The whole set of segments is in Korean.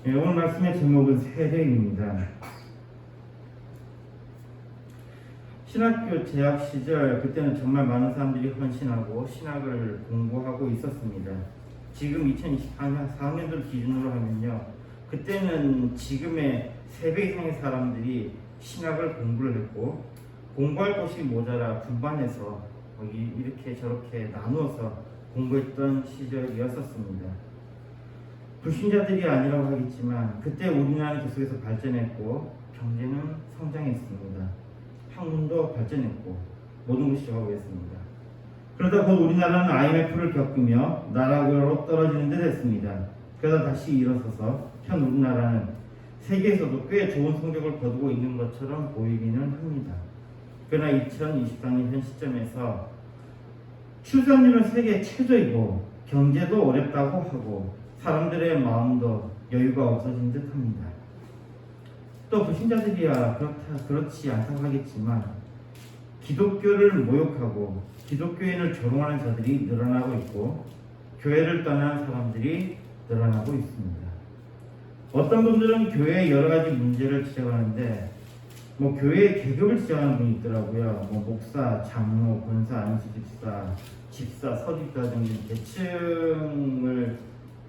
오늘 말씀의 제목은 세례입니다. 신학교 재학 시절 그때는 정말 많은 사람들이 헌신하고 신학을 공부하고 있었습니다. 지금 2024년 4학년들 기준으로 하면요, 그때는 지금의 3배 이상의 사람들이 신학을 공부를 했고 공부할 곳이 모자라 분반해서 이렇게 저렇게 나누어서 공부했던 시절이었었습니다. 불신자들이 아니라고 하겠지만 그때 우리나라는 계속해서 발전했고 경제는 성장했습니다. 학문도 발전했고 모든 것이 좋아졌습니다. 그러다 곧 우리나라는 IMF를 겪으며 나락으로 떨어지는 데 됐습니다. 그러다 다시 일어서서 현 우리나라는 세계에서도 꽤 좋은 성적을 거두고 있는 것처럼 보이기는 합니다. 그러나 2024년 현 시점에서 출산율은 세계 최저이고 경제도 어렵다고 하고 사람들의 마음도 여유가 없어진 듯합니다. 또 불신자들이야 그렇지 않다고 하겠지만 기독교를 모욕하고 기독교인을 조롱하는 자들이 늘어나고 있고 교회를 떠나는 사람들이 늘어나고 있습니다. 어떤 분들은 교회의 여러 가지 문제를 지적하는데 교회의 계급을 지적하는 분이 있더라고요. 목사, 장로, 권사, 안수집사, 집사, 서집사 등의 계층을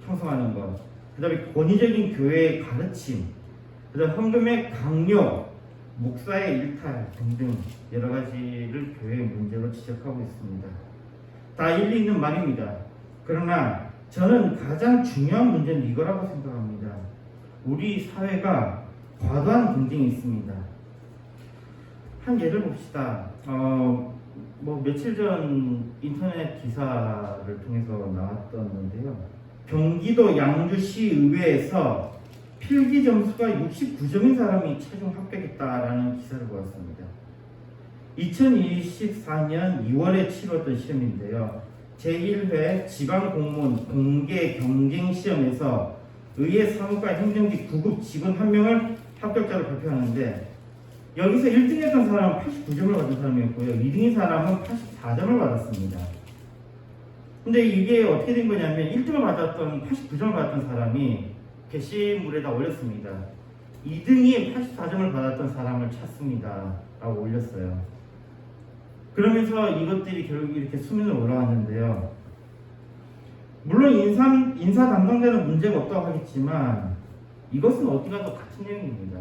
형성하는 것, 그 다음에 권위적인 교회의 가르침, 그 다음 헌금의 강요, 목사의 일탈 등등 여러 가지를 교회의 문제로 지적하고 있습니다. 다 일리 있는 말입니다. 그러나 저는 가장 중요한 문제는 이거라고 생각합니다. 우리 사회가 과도한 경쟁이 있습니다. 한 예를 봅시다. 며칠 전 인터넷 기사를 통해서 나왔던데요. 경기도 양주시 의회에서 필기 점수가 69점인 사람이 최종 합격했다라는 기사를 보았습니다. 2024년 2월에 치렀던 시험인데요. 제1회 지방공무원 공개 경쟁 시험에서 의회 사무과 행정직 9급 직원 1명을 합격자로 발표하는데 여기서 1등했던 사람은 89점을 받은 사람이었고요. 2등인 사람은 84점을 받았습니다. 근데 이게 어떻게 된 거냐면 1등을 받았던 89점을 받았던 사람이 게시물에다 올렸습니다. 2등이 84점을 받았던 사람을 찾습니다 라고 올렸어요. 그러면서 이것들이 결국 이렇게 수면으로 올라왔는데요. 물론 인사 담당자는 문제가 없다고 하겠지만 이것은 어디 가도 같은 내용입니다.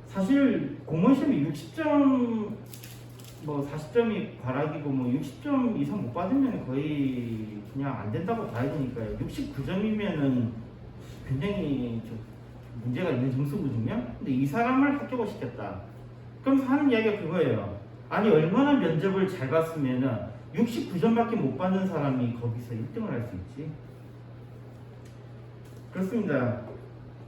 사실 공무원 시험이 60점 40점이 과락이고 60점 이상 못 받으면 거의 그냥 안 된다고 봐야 되니까요. 69점이면은 굉장히 문제가 있는 점수거든요. 근데 이 사람을 합격을 시켰다. 그럼 하는 이야기가 그거예요. 아니 얼마나 면접을 잘 봤으면은 69점밖에 못 받는 사람이 거기서 1등을 할 수 있지? 그렇습니다.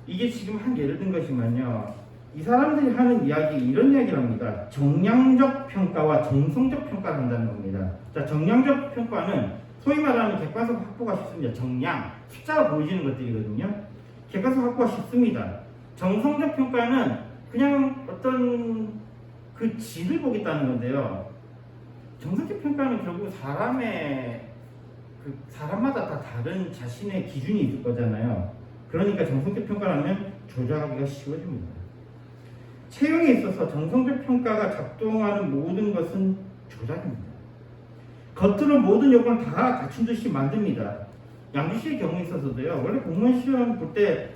이게 지금 한 예를 든 것이면요. 이 사람들이 하는 이야기, 이런 이야기를 합니다. 정량적 평가와 정성적 평가를 한다는 겁니다. 자, 정량적 평가는 소위 말하는 객관적 확보가 쉽습니다. 정량, 숫자가 보여지는 것들이거든요. 객관적 확보가 쉽습니다. 정성적 평가는 그냥 어떤 그 질을 보겠다는 건데요. 정성적 평가는 결국 사람마다 다 다른 자신의 기준이 있을 거잖아요. 그러니까 정성적 평가를 하면 조작하기가 쉬워집니다. 채용에 있어서 정성적 평가가 작동하는 모든 것은 조작입니다. 겉으로 모든 요건을 다 갖춘 듯이 만듭니다. 양주시의 경우에 있어서도요. 원래 공무원 시험 볼 때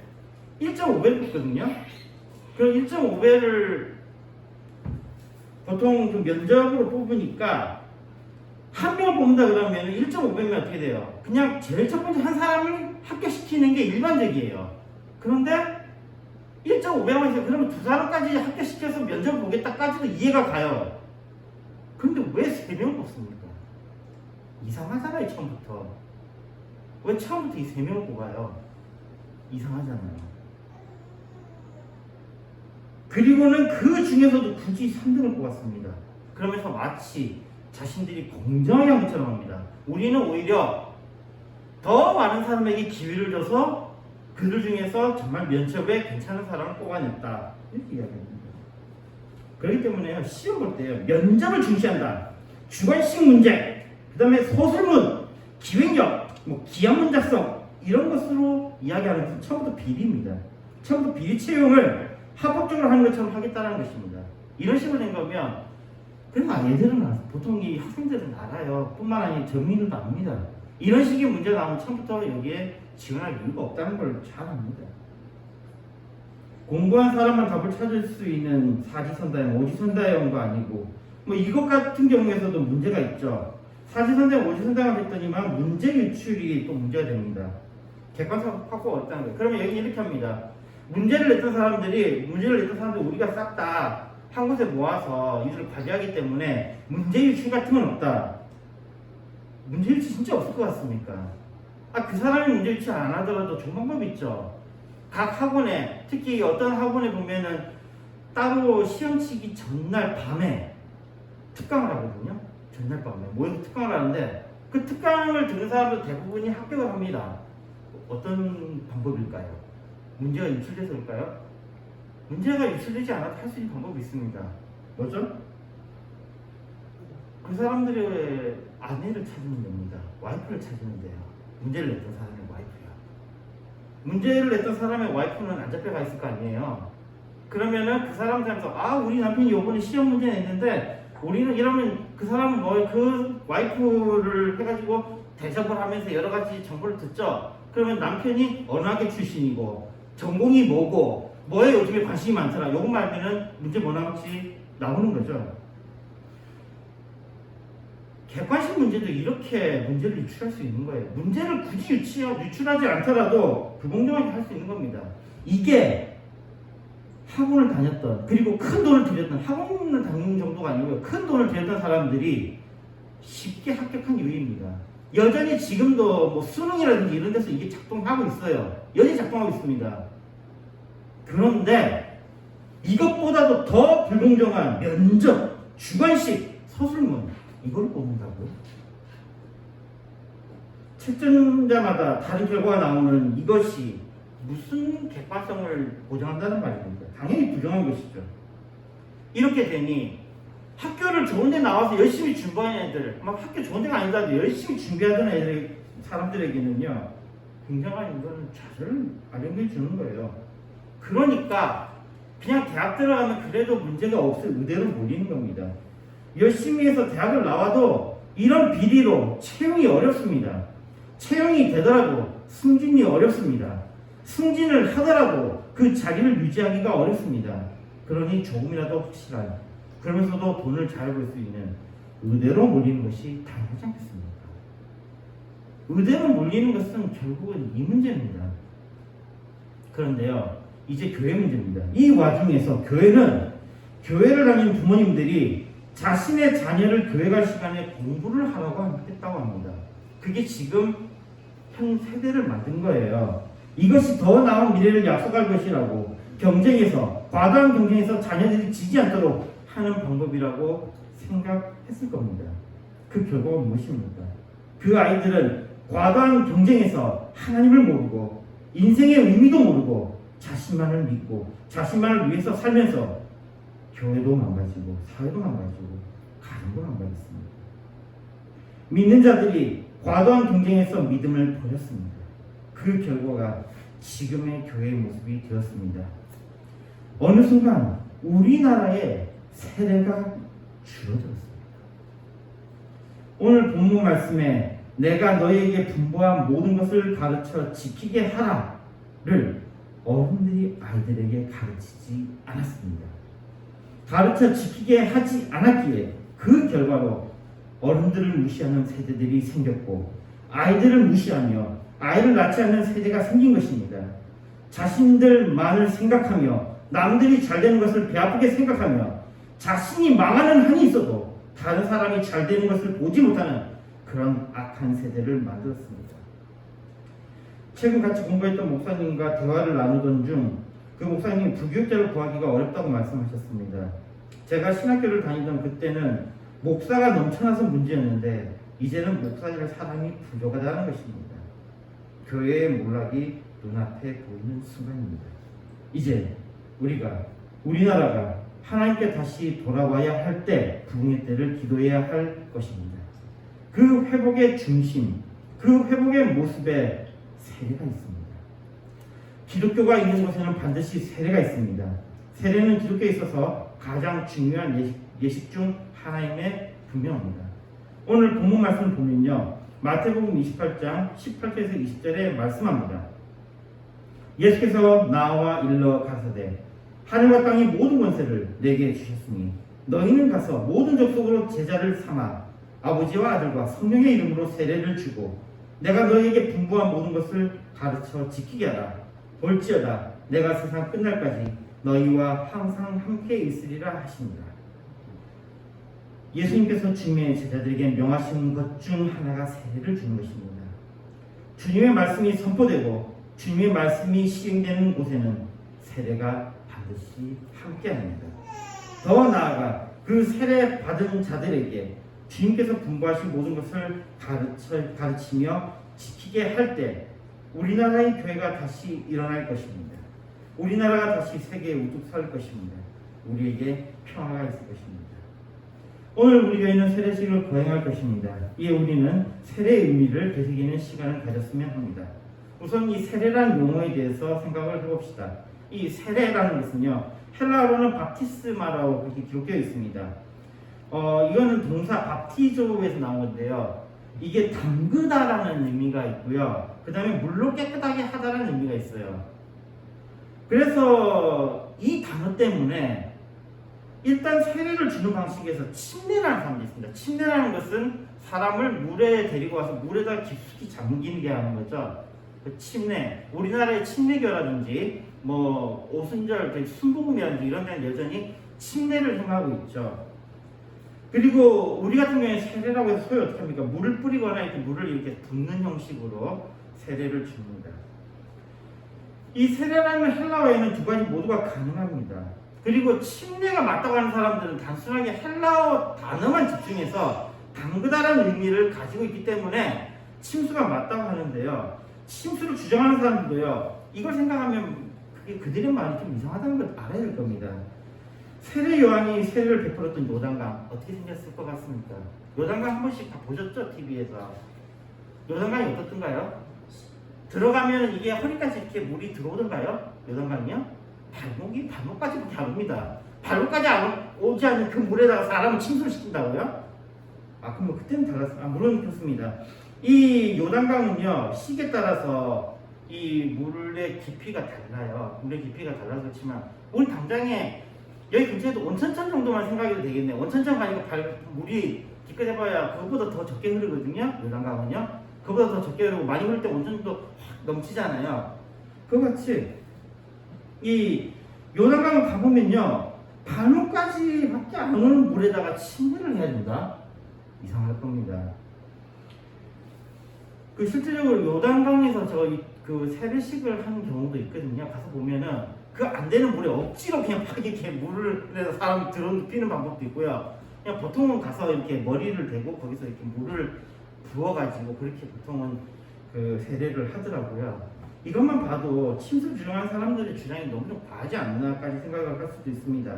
1.5배를 뽑거든요. 그럼 1.5배를 보통 좀 면접으로 뽑으니까 한 명을 뽑는다 그러면 1.5배면 어떻게 돼요? 그냥 제일 첫 번째 한 사람을 합격시키는 게 일반적이에요. 그런데 1.5배만 있어요. 그러면 두 사람까지 합격시켜서 면접을 보겠다까지도 이해가 가요. 그런데 왜 3명을 뽑습니까? 이상하잖아요, 처음부터. 왜 처음부터 이 3명을 뽑아요? 이상하잖아요. 그리고는 그 중에서도 굳이 3등을 뽑았습니다. 그러면서 마치 자신들이 공정한 것처럼 합니다. 우리는 오히려 더 많은 사람에게 기회를 줘서 그들 중에서 정말 면접에 괜찮은 사람을 뽑아냈다. 이렇게 이야기합니다. 그렇기 때문에 시험 볼 때요. 면접을 중시한다. 주관식 문제, 그 다음에 소설문, 기획력, 기한문 작성 이런 것으로 이야기하는 것은 처음부터 비리입니다. 처음부터 비리 채용을 합법적으로 하는 것처럼 하겠다는 것입니다. 이런 식으로 된 거면 그러나 얘들은 보통 이 학생들은 알아요. 뿐만 아니라 전민들도 압니다. 이런 식의 문제가 나오면 처음부터 여기에 지원할 이유가 없다는 걸 잘 압니다. 공부한 사람만 답을 찾을 수 있는 사지선다형, 오지선다형도 아니고 뭐 이것 같은 경우에서도 문제가 있죠. 사지선다형, 오지선다형 했더니만 문제 유출이 또 문제가 됩니다. 객관성 확보 어렵다는 거예요. 그러면 여기 이렇게 합니다. 문제를 냈던 사람들이 우리가 싹 다 한 곳에 모아서 이들을 과제하기 때문에 문제 유출 같은 건 없다. 문제 유출 진짜 없을 것 같습니까? 그 사람이 문제 유출 안 하더라도 좋은 방법이 있죠. 각 학원에, 특히 어떤 학원에 보면은 따로 시험 치기 전날 밤에 특강을 하거든요. 전날 밤에 모여서 특강을 하는데 그 특강을 들은 사람들 대부분이 합격을 합니다. 어떤 방법일까요? 문제가 유출돼서일까요? 문제가 유출되지 않아도 할 수 있는 방법이 있습니다. 뭐죠? 그 사람들의 아내를 찾는 겁니다. 와이프를 찾는 데요. 문제를 냈던 사람의 와이프요. 문제를 냈던 사람의 와이프는 안 잡혀가 있을 거 아니에요. 그러면은 그 사람 사람에서 우리 남편이 요번에 시험 문제 냈는데 우리는 이러면 그 사람은 그 와이프를 해가지고 대접을 하면서 여러 가지 정보를 듣죠. 그러면 남편이 언어학의 출신이고 전공이 뭐고 뭐에 요즘에 관심이 많더라. 요것만 알면은 문제 뭐 나올지 나오는 거죠. 객관식 문제도 이렇게 문제를 유출할 수 있는 거예요. 문제를 굳이 유출하지 않더라도 불공정하게 할 수 있는 겁니다. 이게 학원을 다녔던, 그리고 큰 돈을 들였던, 학원을 다니는 정도가 아니고요. 큰 돈을 들였던 사람들이 쉽게 합격한 이유입니다. 여전히 지금도 뭐 수능이라든지 이런 데서 이게 작동하고 있어요. 여전히 작동하고 있습니다. 그런데 이것보다도 더 불공정한 면접, 주관식, 서술문 이걸 뽑는다고요? 채점자마다 다른 결과가 나오는 이것이 무슨 객관성을 보장한다는 말입니다. 당연히 부정한 것이죠. 이렇게 되니 학교를 좋은 데 나와서 열심히 준비하는 애들, 막 학교 좋은 데가 아니더라도 열심히 준비하던 사람들에게는요, 굉장한 이거는 좌절을 아령해 주는 거예요. 그러니까 그냥 대학 들어가면 그래도 문제가 없을 의대로 몰리는 겁니다. 열심히 해서 대학을 나와도 이런 비리로 채용이 어렵습니다. 채용이 되더라도 승진이 어렵습니다. 승진을 하더라도 그 자리를 유지하기가 어렵습니다. 그러니 조금이라도 확실한, 그러면서도 돈을 잘 벌 수 있는 의대로 몰리는 것이 당연하지 않겠습니까? 의대로 몰리는 것은 결국은 이 문제입니다. 그런데요, 이제 교회 문제입니다. 이 와중에서 교회를 다니는 부모님들이 자신의 자녀를 교회 갈 시간에 공부를 하라고 하겠다고 합니다. 그게 지금 현 세대를 만든 거예요. 이것이 더 나은 미래를 약속할 것이라고, 과다한 경쟁에서 자녀들이 지지 않도록 하는 방법이라고 생각했을 겁니다. 그 결과가 무엇입니까? 그 아이들은 과도한 경쟁에서 하나님을 모르고 인생의 의미도 모르고 자신만을 믿고 자신만을 위해서 살면서 교회도 망가지고 사회도 망가지고 가정도 망가졌습니다. 믿는 자들이 과도한 경쟁에서 믿음을 버렸습니다. 그 결과가 지금의 교회의 모습이 되었습니다. 어느 순간 우리나라의 세례가 줄어들었습니다. 오늘 본문 말씀에 내가 너희에게 분부한 모든 것을 가르쳐 지키게 하라를 어른들이 아이들에게 가르치지 않았습니다. 가르쳐 지키게 하지 않았기에 그 결과로 어른들을 무시하는 세대들이 생겼고 아이들을 무시하며 아이를 낳지 않는 세대가 생긴 것입니다. 자신들만을 생각하며 남들이 잘 되는 것을 배아프게 생각하며 자신이 망하는 한이 있어도 다른 사람이 잘 되는 것을 보지 못하는 그런 악한 세대를 만들었습니다. 최근 같이 공부했던 목사님과 대화를 나누던 중 그 목사님이 부교육자를 구하기가 어렵다고 말씀하셨습니다. 제가 신학교를 다니던 그때는 목사가 넘쳐나서 문제였는데 이제는 목사를 사람이 부족하다는 것입니다. 교회의 몰락이 눈앞에 보이는 순간입니다. 이제 우리나라가 하나님께 다시 돌아와야 할 때, 부흥의 때를 기도해야 할 것입니다. 그 회복의 중심, 그 회복의 모습에 세례가 있습니다. 기독교가 있는 곳에는 반드시 세례가 있습니다. 세례는 기독교에 있어서 가장 중요한 예식 중 하나임에 분명합니다. 오늘 본문 말씀을 보면요, 마태복음 28장 18절에서 20절에 말씀합니다. 예수께서 나와 일러 가라사대 하늘과 땅의 모든 권세를 내게 주셨으니 너희는 가서 모든 족속으로 제자를 삼아 아버지와 아들과 성령의 이름으로 세례를 주고 내가 너희에게 분부한 모든 것을 가르쳐 지키게 하라. 볼지어다 내가 세상 끝날까지 너희와 항상 함께 있으리라 하십니다. 예수님께서 주님의 제자들에게 명하신 것 중 하나가 세례를 주는 것입니다. 주님의 말씀이 선포되고 주님의 말씀이 시행되는 곳에는 세례가 반드시 함께합니다. 더 나아가 그 세례 받은 자들에게 주님께서 분부하신 모든 것을 가르치며 지키게 할 때 우리나라의 교회가 다시 일어날 것입니다. 우리나라가 다시 세계에 우뚝 설 것입니다. 우리에게 평화가 있을 것입니다. 오늘 우리 교회는 세례식을 거행할 것입니다. 이에 우리는 세례의 의미를 되새기는 시간을 가졌으면 합니다. 우선 이 세례라는 용어에 대해서 생각을 해봅시다. 이 세례라는 것은요, 헬라어로는 밥티스마라고 그렇게 기록되어 있습니다. 이거는 동사 밥티조에서 나온 건데요. 이게 담그다라는 의미가 있고요. 그 다음에 물로 깨끗하게 하다라는 의미가 있어요. 그래서 이 단어 때문에 일단 세례를 주는 방식에서 침례라는 사람이 있습니다. 침례라는 것은 사람을 물에 데리고 와서 물에다 깊숙이 잠기게 하는 거죠. 그 침례, 우리나라의 침례교라든지 뭐 오순절, 순복음이라든지 이런 데는 여전히 침례를 행하고 있죠. 그리고 우리 같은 경우에 세례라고 해서 소위 어떻게 합니까? 물을 뿌리거나 이렇게 물을 이렇게 붓는 형식으로 세례를 줍니다. 이 세례라는 헬라어에는 두 가지 모두가 가능합니다. 그리고 침례가 맞다고 하는 사람들은 단순하게 헬라어 단어만 집중해서 담그다라는 의미를 가지고 있기 때문에 침수가 맞다고 하는데요. 침수를 주장하는 사람들도요, 이걸 생각하면 그게 그들의 말이 좀 이상하다는 걸 알아야 될 겁니다. 세례 요한이 세례를 베풀었던 요단강 어떻게 생겼을 것 같습니까? 요단강 한 번씩 다 보셨죠? TV에서. 요단강이 어떻던가요? 들어가면 이게 허리까지 이렇게 물이 들어오던가요? 요단강이요? 발목까지도 다릅니다. 발목까지 오지 않는 그 물에다가 사람을 침수를 시킨다고요? 그럼 뭐 그때는 달랐어요. 물론 그렇습니다. 이 요단강은요, 시기에 따라서 이 물의 깊이가 달라요. 물의 깊이가 달라서 그렇지만 우리 당장에 여기 근처에도 온천천 정도만 생각해도 되겠네. 온천천 가니까 물이 기껏해봐야 그거보다 더 적게 흐르거든요. 요단강은요. 그거보다 더 적게 흐르고 많이 흐를 때 온천도 확 넘치잖아요. 그같이 이 요단강을 가보면요, 발목까지 밖에 안 오는 물에다가 침례를 해야 된다. 이상할 겁니다. 실질적으로 요단강에서 그 세례식을 하는 경우도 있거든요. 가서 보면은 그 안 되는 물에 억지로 그냥 막 이렇게 물을 내서 사람 피는 방법도 있고요. 그냥 보통은 가서 이렇게 머리를 대고 거기서 이렇게 물을 부어가지고 그렇게 보통은 그 세례를 하더라고요. 이것만 봐도 침수 주장하는 사람들의 주장이 너무 좀 과하지 않나까지 생각을 할 수도 있습니다.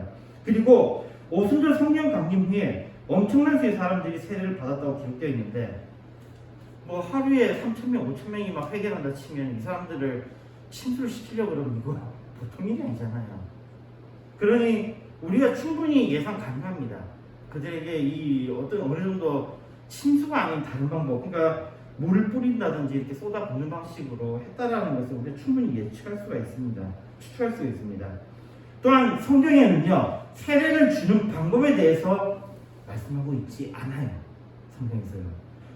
그리고 오순절 성령 강림 후에 엄청난 수의 사람들이 세례를 받았다고 기록되어 있는데, 뭐 하루에 3,000명, 5,000명이 막 회개한다 치면 이 사람들을 침수를 시키려고 그러면 이거 보통 일이 아니잖아요. 그러니 우리가 충분히 예상 가능합니다. 그들에게 이 어느 정도 침수가 아닌 다른 방법, 그러니까 물을 뿌린다든지 이렇게 쏟아붓는 방식으로 했다라는 것을 우리가 충분히 예측할 수가 있습니다. 추측할 수가 있습니다. 또한 성경에는요, 세례를 주는 방법에 대해서 말씀하고 있지 않아요. 성경에서요.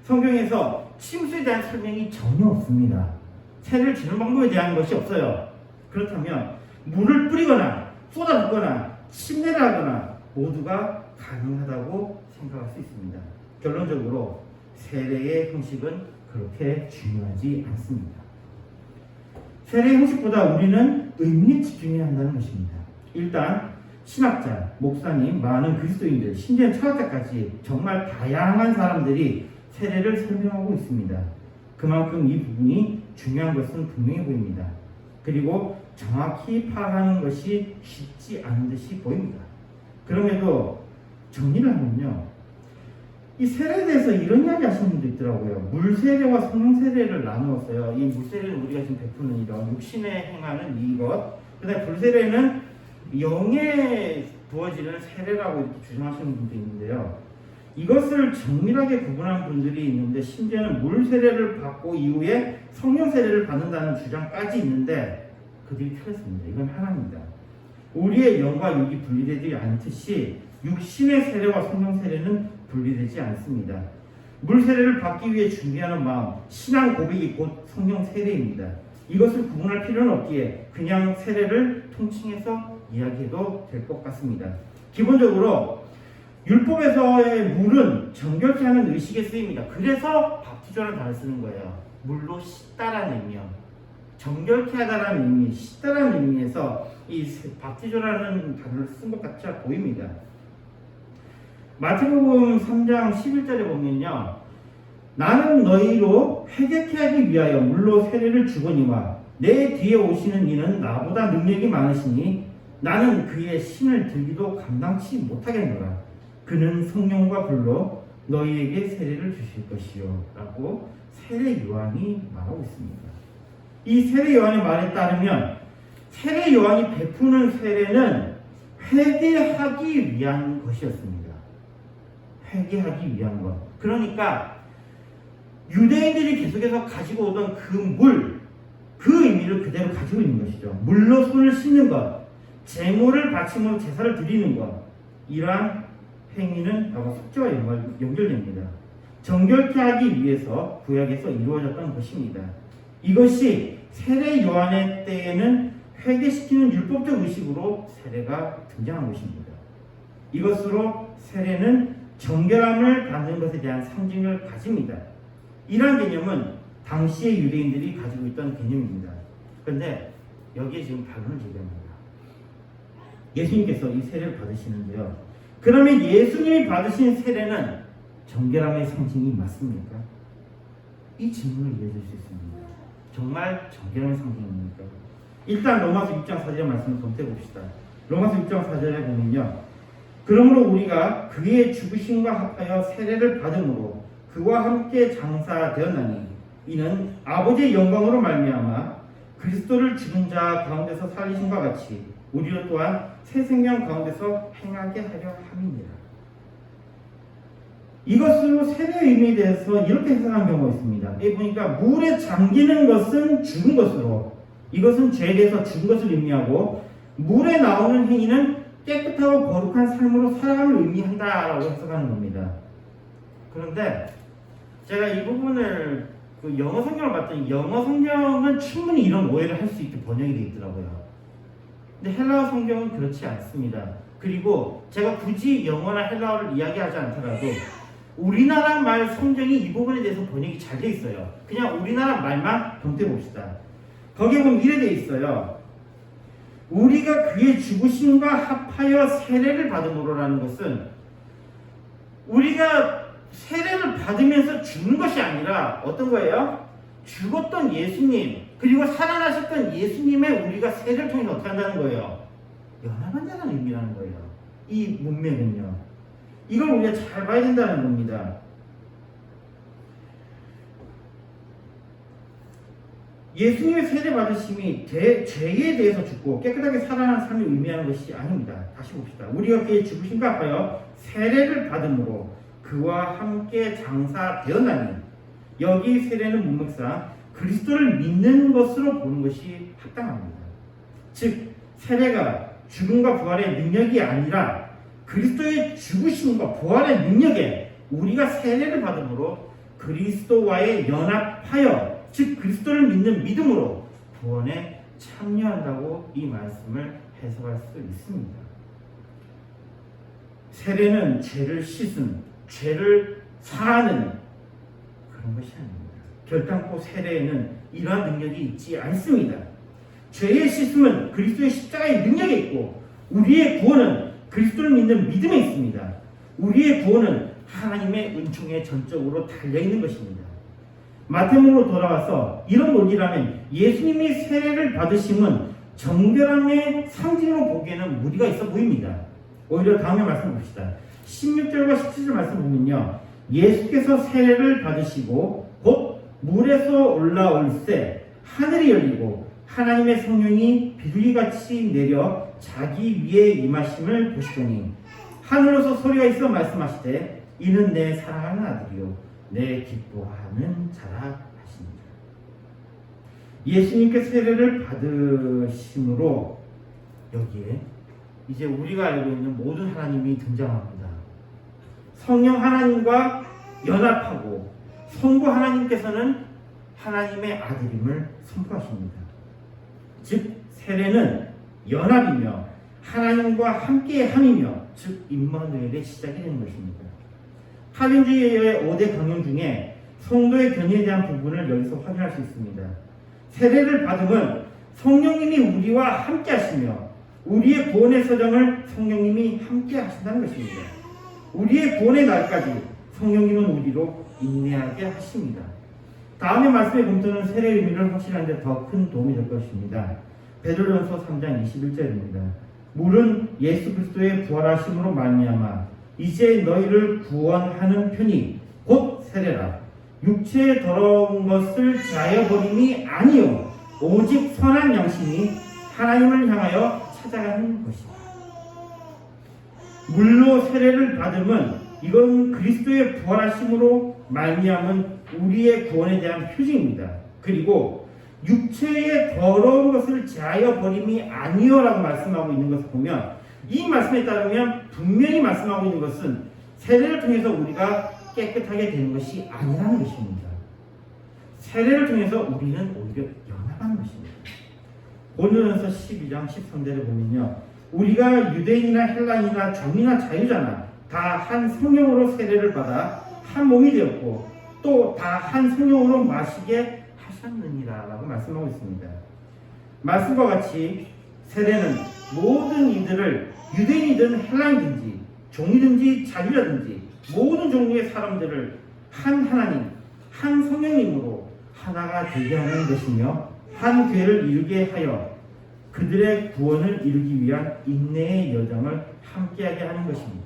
성경에서 침수에 대한 설명이 전혀 없습니다. 세례를 주는 방법에 대한 것이 없어요. 그렇다면 물을 뿌리거나 쏟아붓거나 침례를 하거나 모두가 가능하다고 생각할 수 있습니다. 결론적으로 세례의 형식은 그렇게 중요하지 않습니다. 세례의 형식보다 우리는 의미에 집중해야 한다는 것입니다. 일단 신학자, 목사님, 많은 그리스도인들, 심지어 철학자까지 정말 다양한 사람들이 세례를 설명하고 있습니다. 그만큼 이 부분이 중요한 것은 분명해 보입니다. 그리고 정확히 파악하는 것이 쉽지 않은 듯이 보입니다. 그럼에도 정리를 하면요, 이 세례에 대해서 이런 이야기 하시는 분도 있더라고요. 물세례와 성령세례를 나누었어요. 이 물세례는 우리가 지금 베푸는 이런 육신에 행하는 이것, 그 다음에 불세례는 영에 부어지는 세례라고 이렇게 주장하시는 분도 있는데요. 이것을 정밀하게 구분한 분들이 있는데, 심지어는 물세례를 받고 이후에 성령세례를 받는다는 주장까지 있는데, 그들이 틀렸습니다. 이건 하나입니다. 우리의 영과 육이 분리되지 않듯이 육신의 세례와 성령 세례는 분리되지 않습니다. 물 세례를 받기 위해 준비하는 마음, 신앙 고백이 곧 성령 세례입니다. 이것을 구분할 필요는 없기에 그냥 세례를 통칭해서 이야기해도 될 것 같습니다. 기본적으로 율법에서의 물은 정결케 하는 의식에 쓰입니다. 그래서 밥티조라는 단어를 쓰는 거예요. 물로 씻다라는 의미요. 정결케 하다라는 의미, 씻다라는 의미에서 이 밥티조라는 단어를 쓴 것 같이 보입니다. 마태복음 3장 11절에 보면요, 나는 너희로 회개케 하기 위하여 물로 세례를 주거니와 내 뒤에 오시는 이는 나보다 능력이 많으시니 나는 그의 신을 들기도 감당치 못하겠노라. 그는 성령과 불로 너희에게 세례를 주실 것이요 라고 세례 요한이 말하고 있습니다. 이 세례 요한의 말에 따르면 세례 요한이 베푸는 세례는 회개하기 위한 것이었습니다. 회개하기 위한 것. 그러니까 유대인들이 계속해서 가지고 오던 그 물, 그 의미를 그대로 가지고 있는 것이죠. 물로 손을 씻는 것, 제물을 바침으로 제사를 드리는 것, 이러한 행위는 바로 속죄와 연결됩니다. 정결케 하기 위해서 구약에서 이루어졌던 것입니다. 이것이 세례 요한의 때에는 회개시키는 율법적 의식으로 세례가 등장한 것입니다. 이것으로 세례는 정결함을 받는 것에 대한 상징을 가집니다. 이러한 개념은 당시의 유대인들이 가지고 있던 개념입니다. 그런데 여기에 지금 반론을 제기합니다. 예수님께서 이 세례를 받으시는데요, 그러면 예수님이 받으신 세례는 정결함의 상징이 맞습니까? 이 질문을 이해해 줄 수 있습니다. 정말 정결함의 상징입니까? 일단 로마서 6장 4절의 말씀을 검토해 봅시다. 로마서 6장 4절에 보면요, 그러므로 우리가 그의 죽으심과 합하여 세례를 받음으로 그와 함께 장사되었나니 이는 아버지의 영광으로 말미암아 그리스도를 죽은 자 가운데서 살리심과 같이 우리로 또한 새 생명 가운데서 행하게 하려 함이니라. 이것으로 세례의 의미에 대해서 이렇게 해석하는 경우가 있습니다. 여기 보니까 물에 잠기는 것은 죽은 것으로, 이것은 죄에 대해서 죽은 것을 의미하고, 물에 나오는 행위는 깨끗하고 거룩한 삶으로 살아감을 의미한다라고 해석하는 겁니다. 그런데 제가 이 부분을 영어 성경을 봤더니 영어 성경은 충분히 이런 오해를 할 수 있게 번역이 되어 있더라고요. 근데 헬라어 성경은 그렇지 않습니다. 그리고 제가 굳이 영어나 헬라어를 이야기하지 않더라도 우리나라 말 성경이 이 부분에 대해서 번역이 잘 돼 있어요. 그냥 우리나라 말만 검토해 봅시다. 거기에 보면 이래 돼 있어요. 우리가 그의 죽으심과 합하여 세례를 받음으로라는 것은 우리가 세례를 받으면서 죽는 것이 아니라 어떤 거예요? 죽었던 예수님, 그리고 살아나셨던 예수님의 우리가 세례를 통해서 어떻게 한다는 거예요? 연합한다는 의미라는 거예요. 이 문맥은요. 이걸 우리가 잘 봐야 된다는 겁니다. 예수님의 세례 받으심이 죄에 대해서 죽고 깨끗하게 살아난 삶을 의미하는 것이 아닙니다. 다시 봅시다. 우리가 그의 죽으심과 합하여 세례를 받음으로 그와 함께 장사되었나니, 여기 세례는 문맥상 그리스도를 믿는 것으로 보는 것이 합당합니다. 즉 세례가 죽음과 부활의 능력이 아니라 그리스도의 죽으심과 부활의 능력에 우리가 세례를 받음으로 그리스도와의 연합하여, 즉 그리스도를 믿는 믿음으로 구원에 참여한다고 이 말씀을 해석할 수 있습니다. 세례는 죄를 씻음, 죄를 사하는 그런 것이 아닙니다. 결단코 세례에는 이러한 능력이 있지 않습니다. 죄의 씻음은 그리스도의 십자가의 능력에 있고, 우리의 구원은 그리스도를 믿는 믿음에 있습니다. 우리의 구원은 하나님의 은총에 전적으로 달려있는 것입니다. 마태복음으로 돌아와서 이런 논리라면 예수님이 세례를 받으심은 정결함의 상징으로 보기에는 무리가 있어 보입니다. 오히려 다음에 말씀 봅시다. 16절과 17절 말씀 보면요, 예수께서 세례를 받으시고 곧 물에서 올라올새 하늘이 열리고 하나님의 성령이 비둘기같이 내려 자기 위에 임하심을 보시더니 하늘로서 소리가 있어 말씀하시되 이는 내 사랑하는 아들이요 내 기뻐하는 자라 하십니다. 예수님께 세례를 받으심으로 여기에 이제 우리가 알고 있는 모든 하나님이 등장합니다. 성령 하나님과 연합하고 성부 하나님께서는 하나님의 아들임을 선포하십니다. 즉 세례는 연합이며 하나님과 함께함이며 즉 임마누엘의 시작이 되는 것입니다. 칼빈주의의 5대 강령 중에 성도의 견인에 대한 부분을 여기서 확인할 수 있습니다. 세례를 받으면 성령님이 우리와 함께 하시며 우리의 구원의 서정을 성령님이 함께 하신다는 것입니다. 우리의 구원의 날까지 성령님은 우리로 인내하게 하십니다. 다음의 말씀의 검토는 세례의 의미를 확실한 데 더 큰 도움이 될 것입니다. 베드로전서 3장 21절입니다. 물은 예수 그리스도의 부활하심으로 말미암아 이제 너희를 구원하는 편이 곧 세례라. 육체의 더러운 것을 제하여 버림이 아니요 오직 선한 양심이 하나님을 향하여 찾아가는 것이다. 물로 세례를 받으면 이건 그리스도의 부활하심으로 말미암은 우리의 구원에 대한 표징입니다. 그리고 육체의 더러운 것을 제하여 버림이 아니요라고 말씀하고 있는 것을 보면 이 말씀에 따르면 분명히 말씀하고 있는 것은 세례를 통해서 우리가 깨끗하게 되는 것이 아니라는 것입니다. 세례를 통해서 우리는 오히려 연합하는 것입니다. 고린도전서 12장 13절에 보면요, 우리가 유대인이나 헬라인이나 종이나 자유자나 다 한 성령으로 세례를 받아 한 몸이 되었고 또 다 한 성령으로 마시게 하셨느니라 라고 말씀하고 있습니다. 말씀과 같이 세례는 모든 이들을 유대인이든 헬라인이든지 종이든지 자유자든지 모든 종류의 사람들을 한 하나님, 한 성령님으로 하나가 되게 하는 것이며 한 교회를 이루게 하여 그들의 구원을 이루기 위한 인내의 여정을 함께하게 하는 것입니다.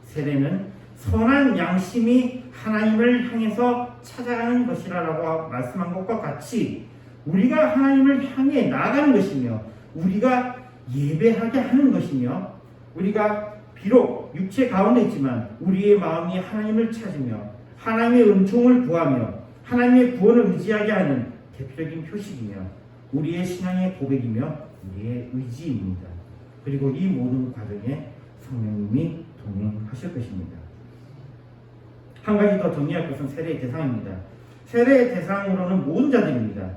세례는 선한 양심이 하나님을 향해서 찾아가는 것이라고 말씀한 것과 같이 우리가 하나님을 향해 나아가는 것이며 우리가 예배하게 하는 것이며 우리가 비록 육체 가운데 있지만 우리의 마음이 하나님을 찾으며 하나님의 은총을 구하며 하나님의 구원을 의지하게 하는 대표적인 표식이며 우리의 신앙의 고백이며 우리의 의지입니다. 그리고 이 모든 과정에 성령님이 동행하실 것입니다. 한 가지 더 정리할 것은 세례의 대상입니다. 세례의 대상으로는 모든 자들입니다.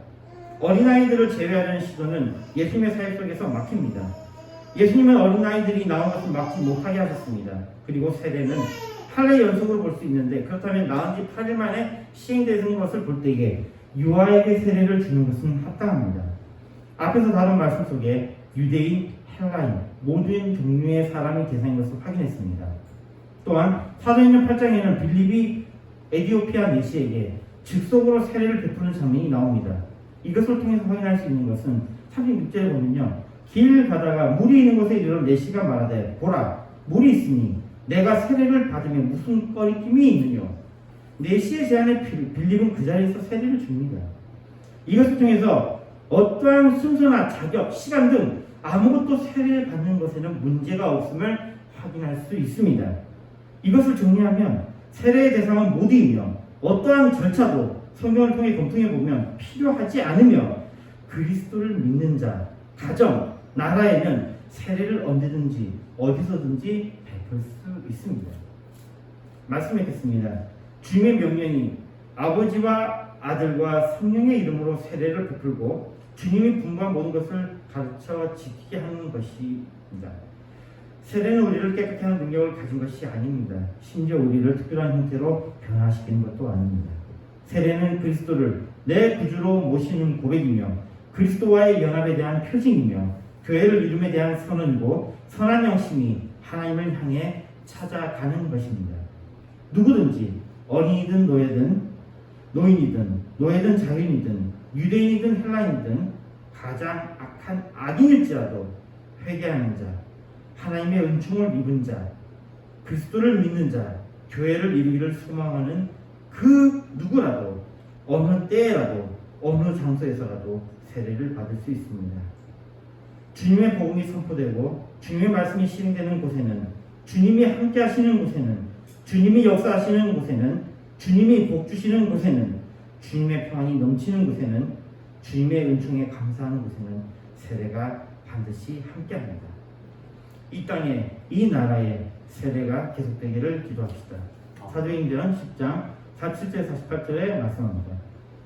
어린아이들을 제외하려는 시도는 예수님의 사역 속에서 막힙니다. 예수님은 어린아이들이 나온 것을 막지 못하게 하셨습니다. 그리고 세례는 8회 연속으로 볼 수 있는데 그렇다면 나온 지 8일 만에 시행되는 것을 볼 때에 유아에게 세례를 주는 것은 합당합니다. 앞에서 다룬 말씀 속에 유대인, 헬라인, 모든 종류의 사람이 대상인 것을 확인했습니다. 또한 사도행전 8장에는 빌립이 에디오피아 내시에게 즉석으로 세례를 베푸는 장면이 나옵니다. 이것을 통해서 확인할 수 있는 것은 36절에 보면요, 길 가다가 물이 있는 곳에 이르러 내시가 말하되 보라 물이 있으니 내가 세례를 받으면 무슨 꺼리낌이 있느냐. 내시의 제안에 빌립은 그 자리에서 세례를 줍니다. 이것을 통해서 어떠한 순서나 자격, 시간 등 아무것도 세례를 받는 것에는 문제가 없음을 확인할 수 있습니다. 이것을 정리하면 세례의 대상은 모두이며 어떠한 절차도 성경을 통해 검토해 보면 필요하지 않으며 그리스도를 믿는 자, 가정, 나라에는 세례를 언제든지 어디서든지 베풀 수 있습니다. 말씀드리겠습니다. 주님의 명령이 아버지와 아들과 성령의 이름으로 세례를 베풀고 주님이 분부한 모든 것을 가르쳐 지키게 하는 것입니다. 세례는 우리를 깨끗게 하는 능력을 가진 것이 아닙니다. 심지어 우리를 특별한 형태로 변화시키는 것도 아닙니다. 세례는 그리스도를 내 구주로 모시는 고백이며 그리스도와의 연합에 대한 표징이며 교회를 이름에 대한 선언이고 선한 양심이 하나님을 향해 찾아가는 것입니다. 누구든지 어린이든 노인이든 노예든 자유인이든 유대인이든 헬라인이든 가장 악한 악인일지라도 회개하는 자, 하나님의 은총을 입은 자, 그리스도를 믿는 자, 교회를 이루기를 소망하는 그 누구라도 어느 때라도 어느 장소에서라도 세례를 받을 수 있습니다. 주님의 복음이 선포되고 주님의 말씀이 실행되는 곳에는, 주님이 함께 하시는 곳에는, 주님이 역사하시는 곳에는, 주님이 복 주시는 곳에는, 주님의 평안이 넘치는 곳에는, 주님의 은총에 감사하는 곳에는 세례가 반드시 함께합니다. 이 땅에, 이 나라에 세례가 계속되기를 기도합시다. 사도행전 10장 47절 48절에 말씀합니다.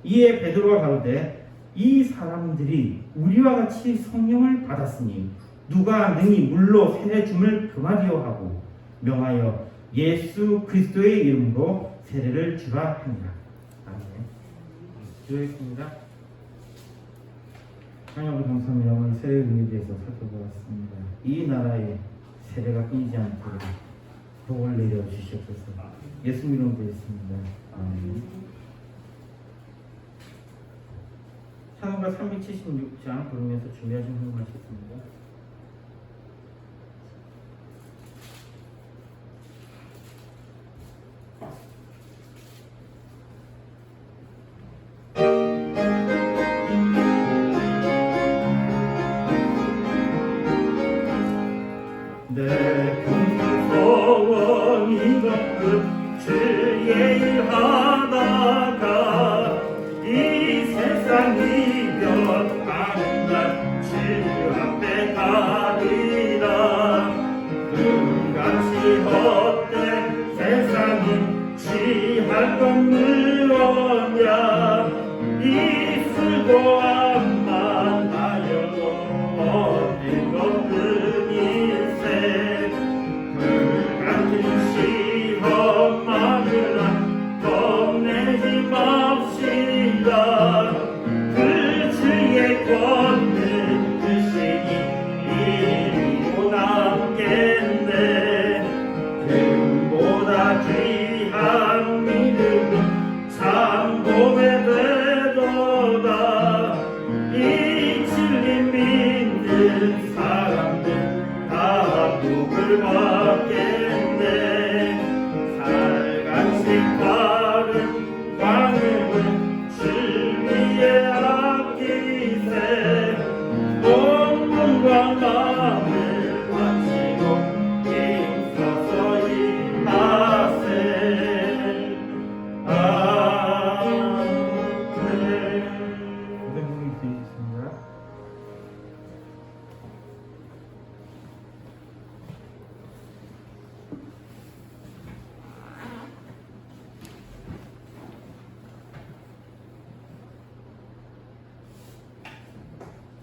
이에 베드로가 가로되 이 사람들이 우리와 같이 성령을 받았으니 누가 능히 물로 세례 줌을 금하리요 하고 명하여 예수 그리스도의 이름으로 세례를 주라 합니다. 아멘. 기도했습니다. 하나님 감사합니다. 오늘 세례의 의미에 대해서 살펴보았습니다. 이 나라에 세례가 끊이지 않도록 복을 내려 주시옵소서. 예수님 이름으로 기도했습니다. 아멘. 찬송가 376장 부르면서 준비하신 헌금하셨습니다. 내 소원이 높은 주의 일하다가 이 세상 이별하는 날 주 앞에 가리라. 눈같이 헛된 세상이 취할 건 무엇냐. 이 술도 암만 하여도 얻는 것은 일세. 불같은 시험마누라 겁내지 맙시다. 그 주의 권능 드시니 이리로 남겠네. 금보다 귀한 믿음은 참 복의 되도다. 이 진리 믿는 사람들 다 복을 받